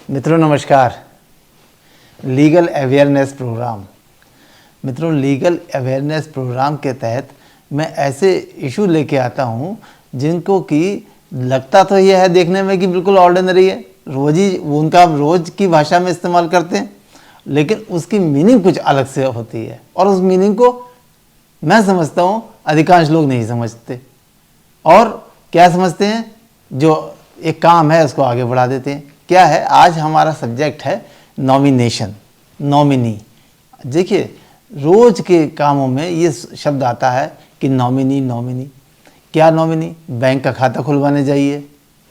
मित्रों नमस्कार। Legal awareness programme. मित्रों, लीगल अवेयरनेस प्रोग्राम के तहत मैं ऐसे इशू लेके आता हूँ जिनको कि लगता तो यह है देखने में कि बिल्कुल ऑर्डिनरी है, उनका रोज़ की भाषा में इस्तेमाल करते हैं, लेकिन उसकी मीनिंग कुछ अलग से होती है और उस मीनिंग को मैं समझता हूँ अधिकांश लोग नहीं समझते। और क्या समझते हैं, जो एक काम है उसको आगे बढ़ा देते हैं। क्या है, आज हमारा सब्जेक्ट है नॉमिनेशन, नॉमिनी। देखिए, रोज के कामों में ये शब्द आता है कि नॉमिनी नॉमिनी। क्या नॉमिनी? बैंक का खाता खुलवाने जाइए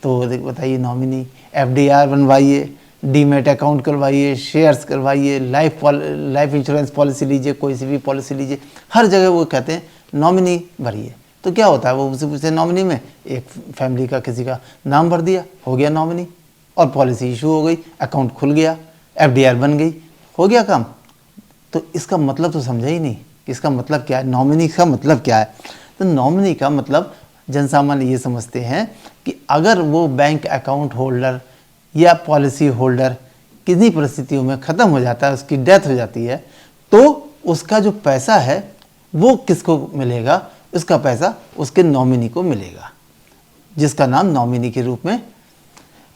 तो बताइए नॉमिनी, एफडीआर बनवाइए, डीमेट अकाउंट करवाइए, शेयर्स करवाइए, लाइफ इंश्योरेंस पॉलिसी लीजिए, कोई सी भी पॉलिसी लीजिए, हर जगह वो कहते हैं नॉमिनी भरिए। तो क्या होता है, वो उसे पूछते नॉमिनी में एक फैमिली का किसी का नाम भर दिया, हो गया नॉमिनी, और पॉलिसी इशू हो गई, अकाउंट खुल गया, एफडीआर बन गई, हो गया काम। तो इसका मतलब तो समझा ही नहीं कि इसका मतलब क्या है, नॉमिनी का मतलब क्या है। तो नॉमिनी का मतलब जनसामान्य ये समझते हैं कि अगर वो बैंक अकाउंट होल्डर या पॉलिसी होल्डर किन्हीं परिस्थितियों में ख़त्म हो जाता है, उसकी डेथ हो जाती है, तो उसका जो पैसा है वो किसको मिलेगा? उसका पैसा उसके नॉमिनी को मिलेगा, जिसका नाम नॉमिनी के रूप में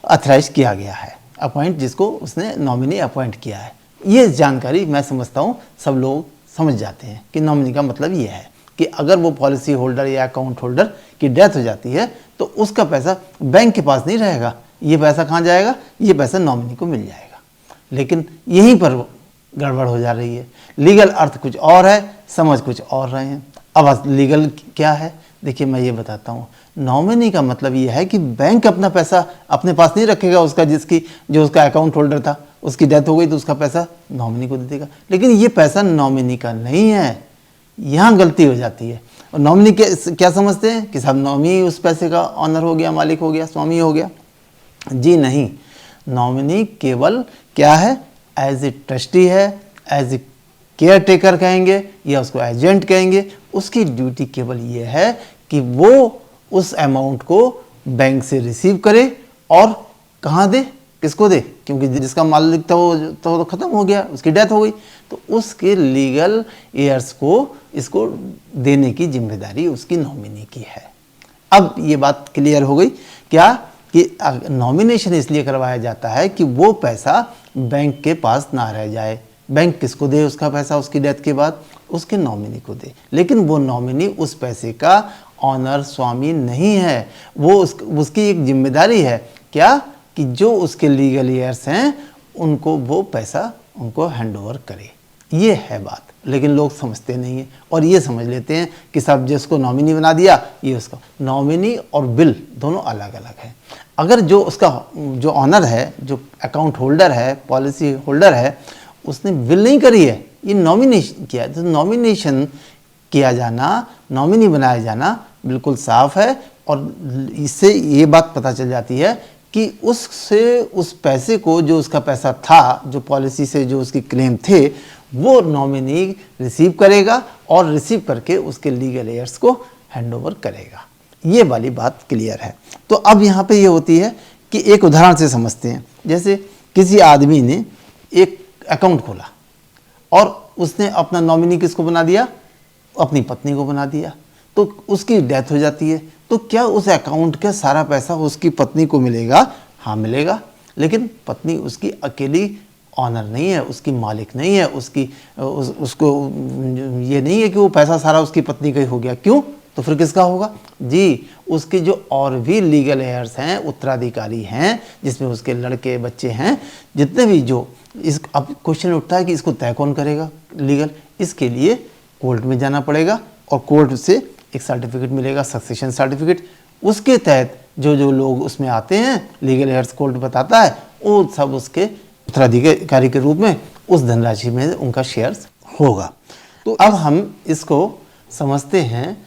अथराइज किया गया है, अपॉइंट, जिसको उसने नॉमिनी अपॉइंट किया है। ये जानकारी मैं समझता हूँ सब लोग समझ जाते हैं कि नॉमिनी का मतलब ये है कि अगर वो पॉलिसी होल्डर या अकाउंट होल्डर की डेथ हो जाती है तो उसका पैसा बैंक के पास नहीं रहेगा, ये पैसा कहाँ जाएगा? ये पैसा नॉमिनी को मिल जाएगा। लेकिन यहीं पर गड़बड़ हो जा रही है। लीगल अर्थ कुछ और है, समझ कुछ और रहे हैं। अब लीगल क्या है, देखिए मैं ये बताता हूँ। नॉमिनी का मतलब ये है कि बैंक अपना पैसा अपने पास नहीं रखेगा, उसका जो उसका अकाउंट होल्डर था उसकी डेथ हो गई तो उसका पैसा नॉमिनी को दे देगा। लेकिन ये पैसा नॉमिनी का नहीं है, यहाँ गलती हो जाती है। और नॉमिनी क्या समझते हैं कि साहब नॉमिनी उस पैसे का ऑनर हो गया, मालिक हो गया, स्वामी हो गया। जी नहीं, नॉमिनी केवल क्या है, एज ए ट्रस्टी है, एज ए केयर टेकर कहेंगे या उसको एजेंट कहेंगे। उसकी ड्यूटी केवल ये है कि वो उस अमाउंट को बैंक से रिसीव करे और कहाँ दे, किसको दे, क्योंकि जिसका मालिक था वो तो ख़त्म हो गया, उसकी डेथ हो गई, तो उसके लीगल एयर्स को इसको देने की जिम्मेदारी उसकी नॉमिनी की है। अब ये बात क्लियर हो गई क्या, कि नॉमिनेशन इसलिए करवाया जाता है कि वो पैसा बैंक के पास ना रह जाए। बैंक किसको दे उसका पैसा उसकी डेथ के बाद? उसके नॉमिनी को दे। लेकिन वो नॉमिनी उस पैसे का ऑनर, स्वामी नहीं है, वो उसकी एक जिम्मेदारी है क्या, कि जो उसके लीगल एयर्स हैं उनको वो पैसा उनको हैंडओवर करे। ये है बात। लेकिन लोग समझते नहीं हैं और ये समझ लेते हैं कि सब जिसको नॉमिनी बना दिया ये उसका। नॉमिनी और बिल दोनों अलग अलग हैं। अगर जो उसका जो ऑनर है, जो अकाउंट होल्डर है, पॉलिसी होल्डर है, उसने बिल नहीं करी है, ये नॉमिनेशन किया है, तो नॉमिनेशन किया जाना, नॉमिनी बनाया जाना बिल्कुल साफ है। और इससे ये बात पता चल जाती है कि उससे उस पैसे को, जो उसका पैसा था, जो पॉलिसी से जो उसकी क्लेम थे, वो नॉमिनी रिसीव करेगा और रिसीव करके उसके लीगल एयर्स को हैंडओवर करेगा। ये वाली बात क्लियर है। तो अब यहाँ पे ये होती है कि एक उदाहरण से समझते हैं। जैसे किसी आदमी ने एक अकाउंट खोला और उसने अपना नॉमिनी किसको बना दिया? अपनी पत्नी को बना दिया। तो उसकी डेथ हो जाती है, तो क्या उस अकाउंट का सारा पैसा उसकी पत्नी को मिलेगा? हाँ मिलेगा। लेकिन पत्नी उसकी अकेली ऑनर नहीं है, उसकी मालिक नहीं है, उसको ये नहीं है कि वो पैसा सारा उसकी पत्नी का ही हो गया। क्यों? तो फिर किसका होगा? जी, उसके जो और भी लीगल एयर्स हैं, उत्तराधिकारी हैं, जिसमें उसके लड़के बच्चे हैं, जितने भी जो अब क्वेश्चन उठता है कि इसको तय कौन करेगा लीगल? इसके लिए कोर्ट में जाना पड़ेगा और कोर्ट से एक सर्टिफिकेट मिलेगा, सक्सेशन सर्टिफिकेट। उसके तहत जो लोग उसमें आते हैं, लीगल एयर्स कोर्ट बताता है, वो सब उसके उत्तराधिकारी के रूप में उस धनराशि में उनका शेयर्स होगा। तो अब हम इसको समझते हैं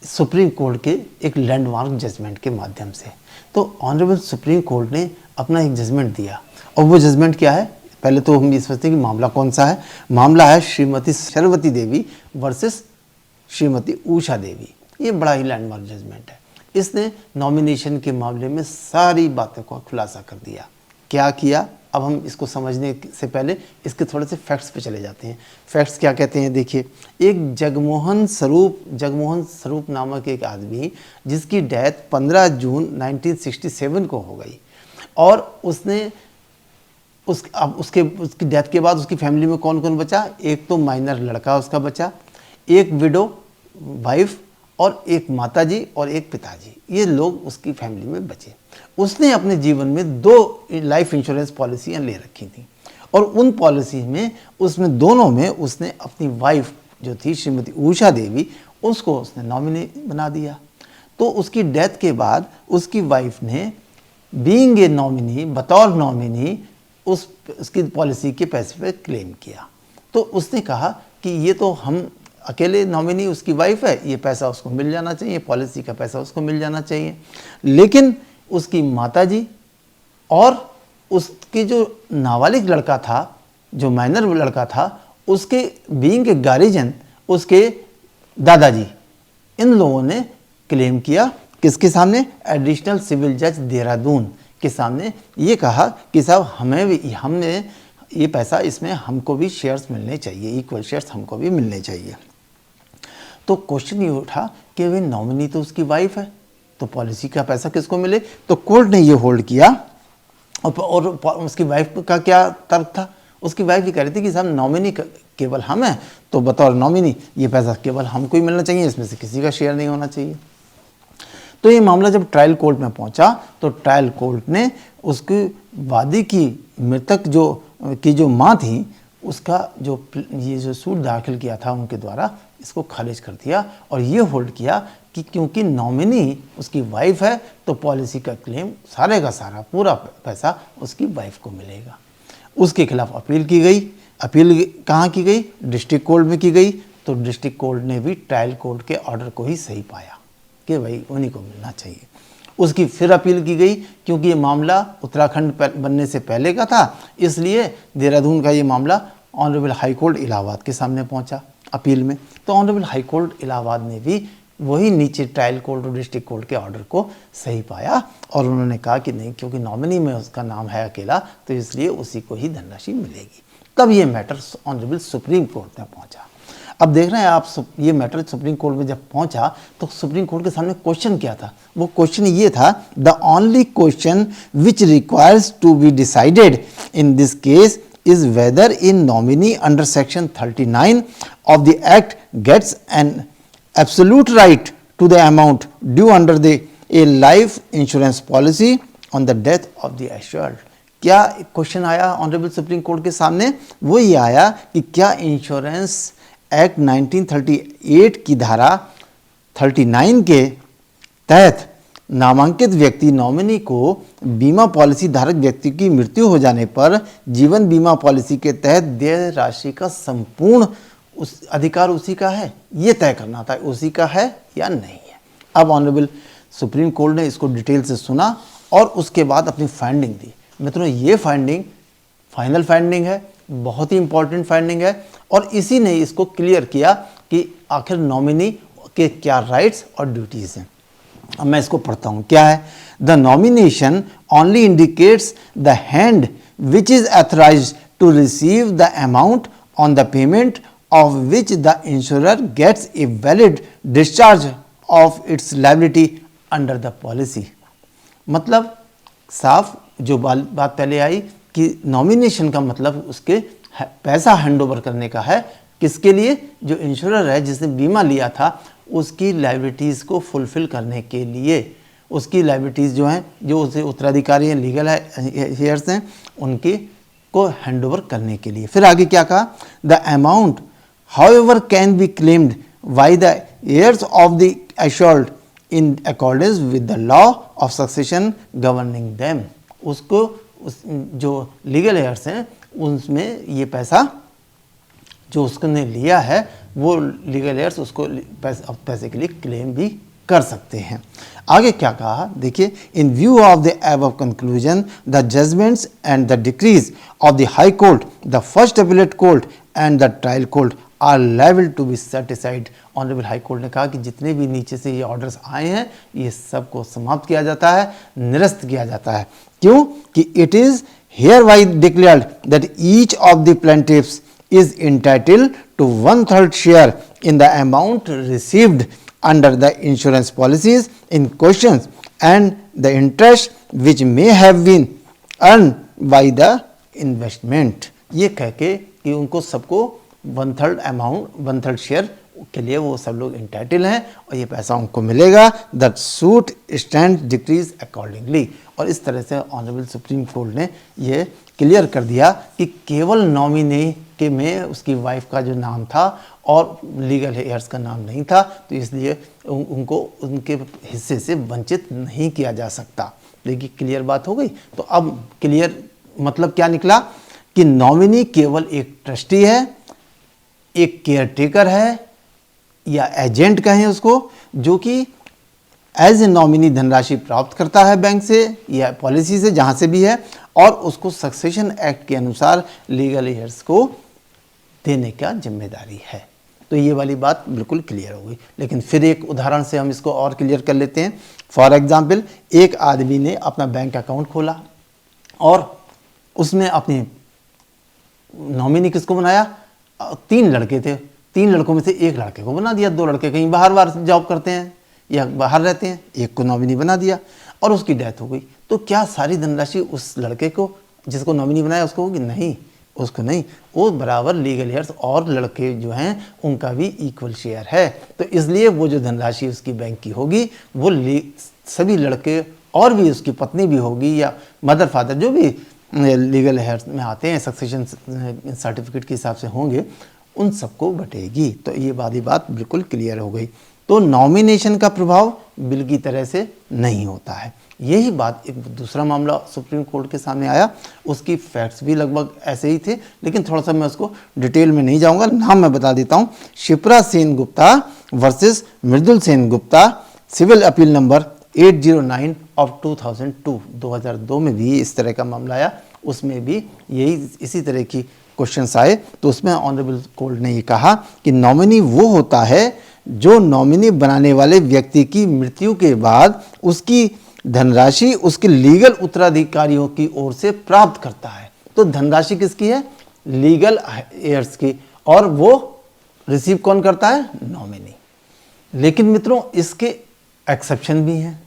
सुप्रीम कोर्ट के एक लैंडमार्क जजमेंट के माध्यम से। तो ऑनरेबल सुप्रीम कोर्ट ने अपना एक जजमेंट दिया, और वो जजमेंट क्या है? पहले तो हम ये सोचते हैं कि मामला कौन सा है। मामला है श्रीमती शर्वती देवी वर्सेस श्रीमती उषा देवी। ये बड़ा ही लैंडमार्क जजमेंट है। इसने नॉमिनेशन के मामले में सारी बातों का खुलासा कर दिया। क्या किया? अब हम इसको समझने से पहले इसके थोड़े से फैक्ट्स पे चले जाते हैं। फैक्ट्स क्या कहते हैं, देखिए, एक जगमोहन स्वरूप नामक एक आदमी जिसकी डेथ 15 जून 1967 को हो गई, और उसने उसकी डेथ के बाद उसकी फैमिली में कौन कौन बचा, एक तो माइनर लड़का उसका बचा, एक विडो वाइफ, और एक माताजी और एक पिताजी, ये लोग उसकी फैमिली में बचे। उसने अपने जीवन में 2 लाइफ इंश्योरेंस पॉलिसियां ले रखी थी, और उन पॉलिसी में उसमें दोनों में उसने अपनी वाइफ जो थी श्रीमती उषा देवी, उसको उसने नॉमिनी बना दिया। तो उसकी डेथ के बाद उसकी वाइफ ने बीइंग ए नॉमिनी, बतौर नॉमिनी उसकी पॉलिसी के पैसे पे क्लेम किया। तो उसने कहा कि ये तो हम अकेले नॉमिनी उसकी वाइफ है, ये पैसा उसको मिल जाना चाहिए, पॉलिसी का पैसा उसको मिल जाना चाहिए। लेकिन उसकी माताजी और उसकी जो नाबालिग लड़का था, जो माइनर लड़का था, उसके बीइंग ए गार्जियन, उसके दादाजी, इन लोगों ने क्लेम किया किसके सामने, एडिशनल सिविल जज देहरादून के सामने। ये कहा कि साहब हमने ये पैसा, इसमें हमको भी शेयर्स मिलने चाहिए, इक्वल शेयर्स हमको भी मिलने चाहिए। तो क्वेश्चन ये उठा कि वे नॉमिनी तो उसकी वाइफ है, तो पॉलिसी का पैसा किसको मिले। तो कोर्ट ने ये होल्ड किया, और उसकी वाइफ का क्या तर्क था, उसकी वाइफ ये कह रही थी कि साहब नॉमिनी केवल हम हैं, तो बतौर नॉमिनी ये पैसा केवल हमको ही मिलना चाहिए, इसमें से किसी का शेयर नहीं होना चाहिए। तो ये मामला जब ट्रायल कोर्ट में पहुंचा, तो ट्रायल कोर्ट ने उसकी वादी की मृतक जो माँ थी, उसका ये जो सूट दाखिल किया था उनके द्वारा, इसको खारिज कर दिया, और ये होल्ड किया कि क्योंकि नॉमिनी उसकी वाइफ है, तो पॉलिसी का क्लेम सारे का सारा पूरा पैसा उसकी वाइफ को मिलेगा। उसके खिलाफ अपील की गई। अपील कहाँ की गई, डिस्ट्रिक्ट कोर्ट में की गई। तो डिस्ट्रिक्ट कोर्ट ने भी ट्रायल कोर्ट के ऑर्डर को ही सही पाया कि भाई उन्हीं को मिलना चाहिए। उसकी फिर अपील की गई, क्योंकि ये मामला उत्तराखंड बनने से पहले का था, इसलिए देहरादून का ये मामला ऑनरेबल हाई कोर्ट इलाहाबाद के सामने पहुंचा अपील में। तो ऑनरेबल हाई कोर्ट इलाहाबाद ने भी वही नीचे ट्रायल कोर्ट और डिस्ट्रिक्ट कोर्ट के ऑर्डर को सही पाया, और उन्होंने कहा कि नहीं, क्योंकि नॉमिनी में उसका नाम है अकेला, तो इसलिए उसी को ही धनराशि मिलेगी। तब ये मैटर ऑनरेबल सुप्रीम कोर्ट में पहुंचा। अब देख रहे हैं आप, ये मैटर सुप्रीम कोर्ट में जब पहुंचा, तो सुप्रीम कोर्ट के सामने क्वेश्चन क्या था, वो क्वेश्चन ये था, the only question which requires to be decided in this case is whether in nominee under section 39 of the act gets an absolute right to the amount due under a life insurance policy on the death of the assured। क्या question आया honourable supreme court के सामने, वो ये आया कि क्या insurance act 1938 की धारा 39 के तहत नामांकित व्यक्ति नॉमिनी को बीमा पॉलिसी धारक व्यक्ति की मृत्यु हो जाने पर जीवन बीमा पॉलिसी के तहत देय राशि का संपूर्ण अधिकार उसी का है, ये तय करना था उसी का है या नहीं है। अब ऑनरेबल सुप्रीम कोर्ट ने इसको डिटेल से सुना और उसके बाद अपनी फाइंडिंग दी। मित्रों, ये फाइंडिंग फाइनल फाइंडिंग है, बहुत ही इंपॉर्टेंट फाइंडिंग है, और इसी ने इसको क्लियर किया कि आखिर नॉमिनी के क्या राइट्स और ड्यूटीज़ हैं। अब मैं इसको पढ़ता हूँ, क्या है, the nomination only indicates the hand which is authorised to receive the amount on the payment of which the insurer gets a valid discharge of its liability under the policy. मतलब साफ जो बात पहले आई कि नॉमिनेशन का मतलब उसके पैसा हैंडओवर करने का है, किसके लिए, जो इंश्योरर है जिसने बीमा लिया था उसकी लायबिलिटीज़ को फुलफिल करने के लिए, उसकी लायबिलिटीज़ जो हैं, जो उसके उत्तराधिकारी हैं, लीगल हेयर्स हैं, उनके को हैंडओवर करने के लिए। फिर आगे क्या कहा, the amount however can be claimed by the hairs of the assured in accordance with the law of succession governing them. उसको जो लीगल हेयर्स हैं उनमें ये पैसा जो उसने लिया है, वो लीगल हेयर्स उसको पैसे के लिए क्लेम भी कर सकते हैं। आगे क्या कहा देखिए, in view of the above conclusion the judgments and the decrees of the high court, the first appellate court and the trial court are liable to be set aside. Honourable high court ने कहा कि जितने भी नीचे से ये orders आए हैं, ये सब को समाप्त किया जाता है, निरस्त किया जाता है। क्यों कि it is hereby declared that each of the plaintiffs is entitled to 1/3 share in the amount received under the insurance policies in question and the interest which may have been earned by the investment। ये कह के कि उनको सबको 1/3 amount 1/3 share के लिए वो सब लोग इंटाइटल हैं और ये पैसा उनको मिलेगा। That suit stand decrease accordingly. और इस तरह से ऑनरेबल सुप्रीम कोर्ट ने ये क्लियर कर दिया कि केवल नॉमिनी के में उसकी वाइफ का जो नाम था और लीगल हेयर्स का नाम नहीं था, तो इसलिए उनको उनके हिस्से से वंचित नहीं किया जा सकता। देखिए क्लियर बात हो गई। तो अब क्लियर मतलब क्या निकला कि नॉमिनी केवल एक ट्रस्टी है, एक केयर टेकर है या एजेंट कहें उसको, जो कि एज ए नॉमिनी धनराशि प्राप्त करता है बैंक से या पॉलिसी से जहां से भी है, और उसको सक्सेशन एक्ट के अनुसार लीगल हेयर्स को देने का जिम्मेदारी है। तो ये वाली बात बिल्कुल क्लियर हो गई। लेकिन फिर एक उदाहरण से हम इसको और क्लियर कर लेते हैं। फॉर एग्जाम्पल, एक आदमी ने अपना बैंक अकाउंट खोला और उसमें अपनी नॉमिनी किसको बनाया? 3 लड़के थे, 3 लड़कों में से एक लड़के को बना दिया। 2 लड़के कहीं बाहर जॉब करते हैं या बाहर रहते हैं, एक को नॉमिनी बना दिया और उसकी डेथ हो गई। तो क्या सारी धनराशि उस लड़के को जिसको नॉमिनी बनाया उसको होगी? नहीं, उसको नहीं। वो बराबर लीगल हेयर्स और लड़के जो हैं उनका भी इक्वल शेयर है। तो इसलिए वो जो धनराशि उसकी बैंक की होगी वो सभी लड़के और भी उसकी पत्नी भी होगी या मदर फादर जो भी लीगल हेयर्स में आते हैं सक्सेशन सर्टिफिकेट के हिसाब से होंगे, उन सबको बटेगी। तो ये वाली बात बिल्कुल क्लियर हो गई। तो नॉमिनेशन का प्रभाव बिल की तरह से नहीं होता है। यही बात एक दूसरा मामला सुप्रीम कोर्ट के सामने आया, उसकी फैक्ट्स भी लगभग ऐसे ही थे, लेकिन थोड़ा सा मैं उसको डिटेल में नहीं जाऊंगा। नाम मैं बता देता हूँ, Shipra Sen Gupta versus Mridul Sen Gupta, civil appeal number 809 of 2002 में भी इस तरह का मामला आया। उसमें भी यही इसी तरह की क्वेश्चंस आए। तो उसमें ऑनरेबल कोर्ट ने ये कहा कि नॉमिनी वो होता है जो नॉमिनी बनाने वाले व्यक्ति की मृत्यु के बाद उसकी धनराशि उसके लीगल उत्तराधिकारियों की ओर से प्राप्त करता है। तो धनराशि किसकी है? लीगल हेयर्स की। और वो रिसीव कौन करता है? नॉमिनी। लेकिन मित्रों इसके एक्सेप्शन भी हैं,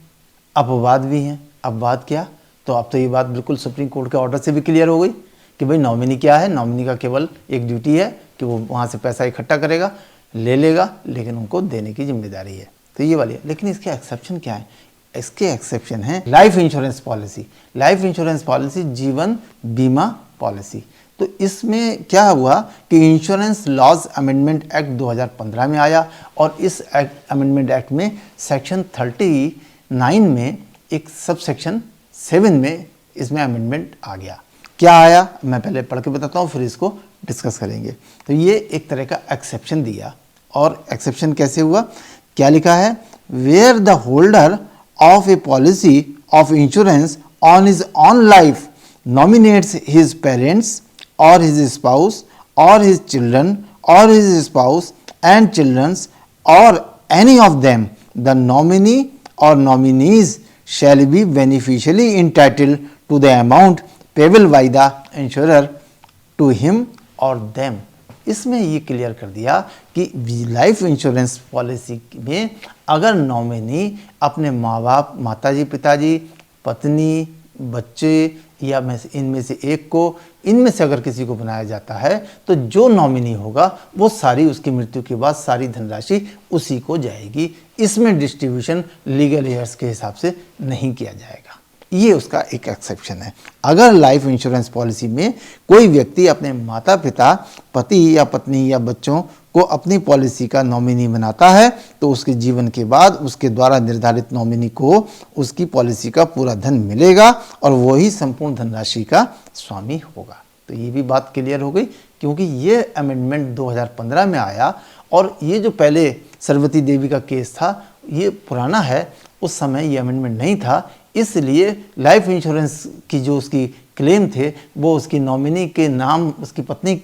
अपवाद भी हैं। अपवाद क्या? तो अब तो ये बात बिल्कुल सुप्रीम कोर्ट के ऑर्डर से भी क्लियर हो गई कि भाई नॉमिनी क्या है। नॉमिनी का केवल एक ड्यूटी है कि वो वहाँ से पैसा इकट्ठा करेगा, ले लेगा, लेकिन उनको देने की जिम्मेदारी है। तो ये वाली है। लेकिन इसके एक्सेप्शन क्या है? इसके एक्सेप्शन है life insurance policy. Life insurance policy जीवन बीमा पॉलिसी। तो इसमें क्या हुआ कि इंश्योरेंस लॉज अमेंडमेंट एक्ट 2015 में आया और इस अमेंडमेंट एक्ट में सेक्शन 39 में एक सब सेक्शन 7 में इसमें अमेंडमेंट आ गया। क्या आया मैं पहले पढ़ के बताता हूँ, फिर इसको डिस्कस करेंगे। तो ये एक तरह का एक्सेप्शन दिया। और एक्सेप्शन कैसे हुआ? क्या लिखा है? Where the holder of a policy of insurance on his own life nominates his parents or his spouse or his children or his spouse and children's or any of them, the nominee or nominees shall be beneficially entitled to the amount payable by the insurer to him or them। इसमें ये clear कर दिया कि life insurance policy में अगर nominee अपने माँ बाप, माताजी पिताजी, पत्नी, बच्चे या इनमें से एक को, इनमें से अगर किसी को बनाया जाता है तो जो नॉमिनी होगा वो सारी उसकी मृत्यु के बाद सारी धनराशि उसी को जाएगी। इसमें डिस्ट्रीब्यूशन लीगल हेयर्स के हिसाब से नहीं किया जाएगा। ये उसका एक एक्सेप्शन है। अगर लाइफ इंश्योरेंस पॉलिसी में कोई व्यक्ति अपने माता पिता, पति या पत्नी या बच्चों को अपनी पॉलिसी का नॉमिनी बनाता है तो उसके जीवन के बाद उसके द्वारा निर्धारित नॉमिनी को उसकी पॉलिसी का पूरा धन मिलेगा और वही संपूर्ण धनराशि का स्वामी होगा। तो ये भी बात क्लियर हो गई, क्योंकि ये अमेंडमेंट 2015 में आया और ये जो पहले सरस्वती देवी का केस था ये पुराना है, उस समय ये अमेंडमेंट नहीं था। इसलिए लाइफ इंश्योरेंस की जो उसकी क्लेम थे वो उसकी नॉमिनी के नाम उसकी पत्नी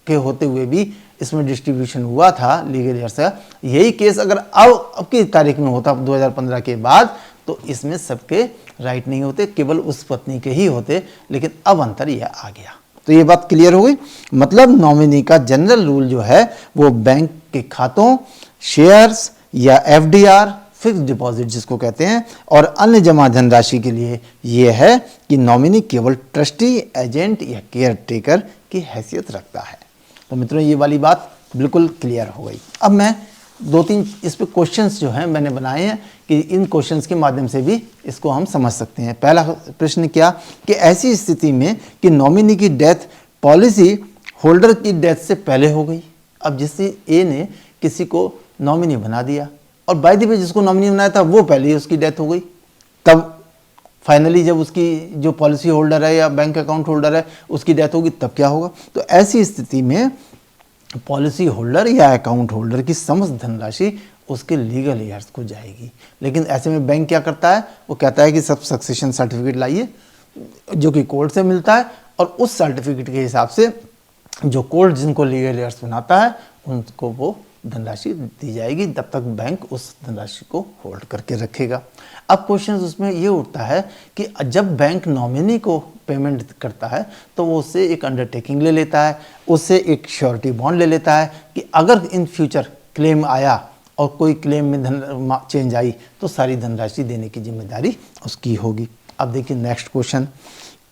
के होते हुए भी इसमें डिस्ट्रीब्यूशन हुआ था लीगल हेयर्स का। यही केस अगर अब की तारीख में होता 2015 के बाद तो इसमें सबके राइट नहीं होते, केवल उस पत्नी के ही होते, लेकिन अब अंतर यह आ गया। तो ये बात क्लियर हो गई। मतलब नॉमिनी का जनरल रूल जो है वो बैंक के खातों, शेयर्स या एफडीआर, फिक्स डिपॉजिट जिसको कहते हैं, और अन्य जमा धनराशि के लिए ये है कि नॉमिनी केवल ट्रस्टी, एजेंट या केयर टेकर की हैसियत रखता है। तो मित्रों ये वाली बात बिल्कुल क्लियर हो गई। अब मैं 2-3 इस पे क्वेश्चंस जो हैं मैंने बनाए हैं कि इन क्वेश्चंस के माध्यम से भी इसको हम समझ सकते हैं। पहला प्रश्न क्या कि ऐसी स्थिति में कि नॉमिनी की डेथ पॉलिसी होल्डर की डेथ से पहले हो गई। अब जिससे ए ने किसी को नॉमिनी बना दिया और बाय द वे जिसको नॉमिनी बनाया था वो पहले ही उसकी डेथ हो गई, तब फाइनली जब उसकी जो पॉलिसी होल्डर है या बैंक अकाउंट होल्डर है उसकी डेथ होगी तब क्या होगा। तो ऐसी स्थिति में पॉलिसी होल्डर या अकाउंट होल्डर की समस्त धनराशि उसके लीगल हेयर्स को जाएगी। लेकिन ऐसे में बैंक क्या करता है, वो कहता है कि सब सक्सेशन सर्टिफिकेट लाइए, जो कि कोर्ट से मिलता है, और उस सर्टिफिकेट के हिसाब से जो कोर्ट जिनको लीगल हेयर्स बनाता है उनको वो धनराशि दी जाएगी। तब तक बैंक उस धनराशि को होल्ड करके रखेगा। अब क्वेश्चन उसमें ये उठता है कि जब बैंक नॉमिनी को पेमेंट करता है तो वो उससे एक अंडरटेकिंग ले लेता है, उससे एक श्योरिटी बॉन्ड ले लेता है कि अगर इन फ्यूचर क्लेम आया और कोई क्लेम में धन चेंज आई तो सारी धनराशि देने की जिम्मेदारी उसकी होगी। अब देखिए नेक्स्ट क्वेश्चन,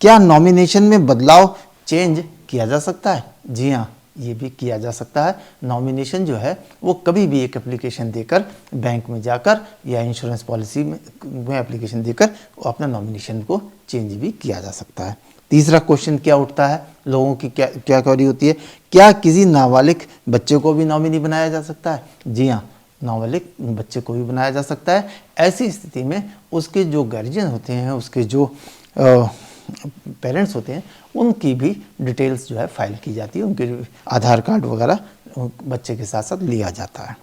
क्या नॉमिनेशन में बदलाव चेंज किया जा सकता है? जी हाँ, ये भी किया जा सकता है। नॉमिनेशन जो है वो कभी भी एक एप्लीकेशन देकर बैंक में जाकर या इंश्योरेंस पॉलिसी में एप्लीकेशन देकर वो अपना नॉमिनेशन को चेंज भी किया जा सकता है। तीसरा क्वेश्चन क्या उठता है, लोगों की क्या क्वेरी होती है, क्या किसी नाबालिग बच्चे को भी नॉमिनी बनाया जा सकता है? जी हाँ, नाबालिग बच्चे को भी बनाया जा सकता है। ऐसी स्थिति में उसके जो गार्जियन होते हैं, उसके जो पेरेंट्स होते हैं, उनकी भी डिटेल्स जो है फाइल की जाती है, उनके आधार कार्ड वगैरह बच्चे के साथ साथ लिया जाता है।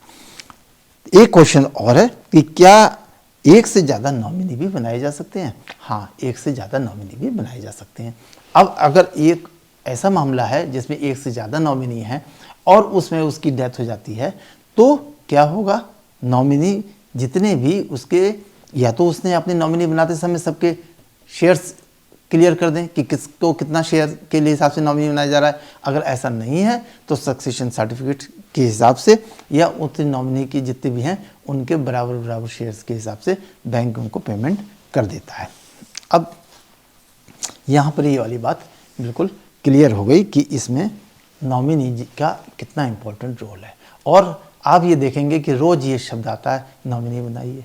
एक क्वेश्चन और है कि क्या एक से ज़्यादा नॉमिनी भी बनाए जा सकते हैं? हाँ, एक से ज़्यादा नॉमिनी भी बनाए जा सकते हैं। अब अगर एक ऐसा मामला है जिसमें एक से ज़्यादा नॉमिनी है और उसमें उसकी डेथ हो जाती है तो क्या होगा, नॉमिनी जितने भी उसके, या तो उसने अपने नॉमिनी बनाते समय सबके शेयर्स क्लियर कर दें कि किसको कितना शेयर के लिए हिसाब से नॉमिनी बनाया जा रहा है। अगर ऐसा नहीं है तो सक्सेशन सर्टिफिकेट के हिसाब से या उतने नॉमिनी की जितने भी हैं उनके बराबर बराबर शेयर्स के हिसाब से बैंक उनको पेमेंट कर देता है। अब यहाँ पर ये वाली बात बिल्कुल क्लियर हो गई कि इसमें नॉमिनी का कितना इम्पोर्टेंट रोल है। और आप ये देखेंगे कि रोज़ ये शब्द आता है, नॉमिनी बनाइए,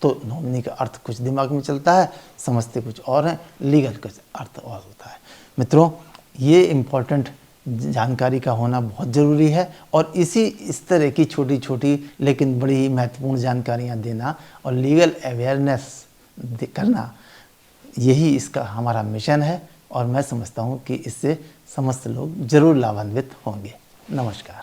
तो नॉमिनी का अर्थ कुछ दिमाग में चलता है, समझते कुछ और है, लीगल का अर्थ और होता है। मित्रों, ये इम्पोर्टेंट जानकारी का होना बहुत ज़रूरी है और इस तरह की छोटी छोटी लेकिन बड़ी महत्वपूर्ण जानकारियाँ देना और लीगल अवेयरनेस करना, यही इसका हमारा मिशन है और मैं समझता हूँ कि इससे समस्त लोग ज़रूर लाभान्वित होंगे। नमस्कार।